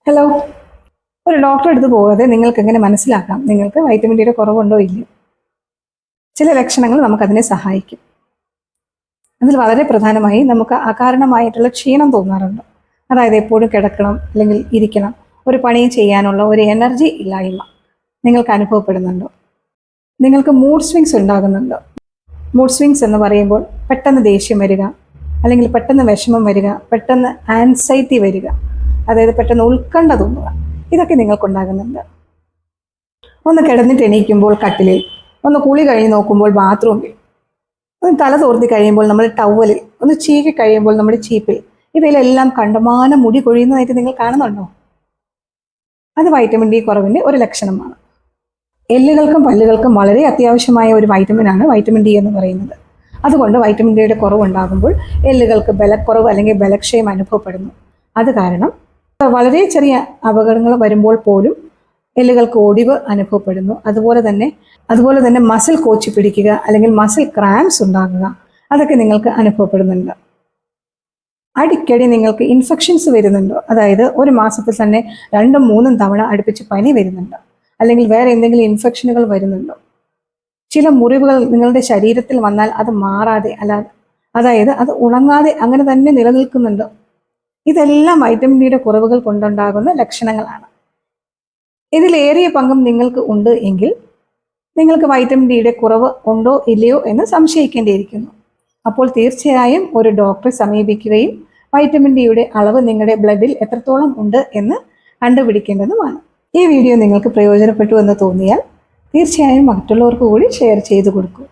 Hello. ഒരു ഡോക്ടറെ അടുത്ത് പോകാതെ നിങ്ങൾക്ക് എങ്ങനെ മനസ്സിലാക്കാം നിങ്ങൾക്ക് വൈറ്റമിൻ ഡിയുടെ കുറവുണ്ടോ ഇല്ലയോ? ചില ലക്ഷണങ്ങൾ നമുക്കതിനെ സഹായിക്കും. അതിൽ വളരെ പ്രധാനമായി നമുക്ക് അകാരണമായിട്ടുള്ള ക്ഷീണം തോന്നാറുണ്ട്. അതായത് എപ്പോഴും കിടക്കണം അല്ലെങ്കിൽ ഇരിക്കണം, ഒരു പണിയും ചെയ്യാനുള്ള ഒരു എനർജി ഇല്ലായ്മ നിങ്ങൾക്ക് അനുഭവപ്പെടുന്നുണ്ടോ? നിങ്ങൾക്ക് മൂഡ് സ്വിങ്സ് ഉണ്ടാകുന്നുണ്ടോ? മൂഡ് സ്വിങ്സ് എന്ന് പറയുമ്പോൾ പെട്ടെന്ന് ദേഷ്യം വരിക, അല്ലെങ്കിൽ പെട്ടെന്ന് വിഷമം വരിക, പെട്ടെന്ന് ആൻസൈറ്റി വരിക, അതായത് പെട്ടെന്ന് ഉത്കണ്ഠ തോന്നുക, ഇതൊക്കെ നിങ്ങൾക്കുണ്ടാകുന്നുണ്ട്. ഒന്ന് കിടന്നിട്ട് എണീക്കുമ്പോൾ കട്ടിലിൽ, ഒന്ന് കുളി കഴിഞ്ഞ് നോക്കുമ്പോൾ ബാത്റൂമിൽ, ഒന്ന് തല തോർത്തി കഴിയുമ്പോൾ നമ്മൾ ടവലിൽ, ഒന്ന് ചീകി കഴിയുമ്പോൾ നമ്മുടെ ചീപ്പിൽ, ഇവയിലെല്ലാം കണ്ടമാനം മുടി കൊഴിയുന്നതായിട്ട് നിങ്ങൾ കാണുന്നുണ്ടോ? അത് വൈറ്റമിൻ ഡി കുറവിൻ്റെ ഒരു ലക്ഷണമാണ്. എല്ലുകൾക്കും പല്ലുകൾക്കും വളരെ അത്യാവശ്യമായ ഒരു വൈറ്റമിനാണ് വൈറ്റമിൻ ഡി എന്ന് പറയുന്നത്. അതുകൊണ്ട് വൈറ്റമിൻ ഡിയുടെ കുറവുണ്ടാകുമ്പോൾ എല്ലുകൾക്ക് ബലക്കുറവ് അല്ലെങ്കിൽ ബലക്ഷയം അനുഭവപ്പെടുന്നു. അത് കാരണം വളരെ ചെറിയ അപകടങ്ങൾ വരുമ്പോൾ പോലും എല്ലുകൾക്ക് ഒടിവ് അനുഭവപ്പെടുന്നു. അതുപോലെ തന്നെ മസിൽ കോച്ചി പിടിക്കുക അല്ലെങ്കിൽ മസിൽ ക്രാംസ് ഉണ്ടാകുക, അതൊക്കെ നിങ്ങൾക്ക് അനുഭവപ്പെടുന്നുണ്ട്. അടിക്കടി നിങ്ങൾക്ക് ഇൻഫെക്ഷൻസ് വരുന്നുണ്ടോ? അതായത് ഒരു മാസത്തിൽ തന്നെ 2-3 തവണ അടുപ്പിച്ച് പനി വരുന്നുണ്ടോ? അല്ലെങ്കിൽ വേറെ എന്തെങ്കിലും ഇൻഫെക്ഷനുകൾ വരുന്നുണ്ടോ? ചില മുറിവുകൾ നിങ്ങളുടെ ശരീരത്തിൽ വന്നാൽ അത് മാറാതെ അതായത് അത് ഉണങ്ങാതെ അങ്ങനെ തന്നെ നിലനിൽക്കുന്നുണ്ടോ? ഇതെല്ലാം വൈറ്റമിൻ ഡിയുടെ കുറവുകൾ കൊണ്ടുണ്ടാകുന്ന ലക്ഷണങ്ങളാണ്. ഇതിലേറിയ പങ്കും നിങ്ങൾക്ക് ഉണ്ട് എങ്കിൽ നിങ്ങൾക്ക് വൈറ്റമിൻ ഡിയുടെ കുറവ് ഉണ്ടോ ഇല്ലയോ എന്ന് സംശയിക്കേണ്ടിയിരിക്കുന്നു. അപ്പോൾ തീർച്ചയായും ഒരു ഡോക്ടറെ സമീപിക്കുകയും വൈറ്റമിൻ ഡിയുടെ അളവ് നിങ്ങളുടെ ബ്ലഡിൽ എത്രത്തോളം ഉണ്ട് എന്ന് കണ്ടുപിടിക്കേണ്ടതുമാണ്. ഈ വീഡിയോ നിങ്ങൾക്ക് പ്രയോജനപ്പെട്ടു എന്ന് തോന്നിയാൽ തീർച്ചയായും മറ്റുള്ളവർക്ക് കൂടി ഷെയർ ചെയ്തു കൊടുക്കൂ.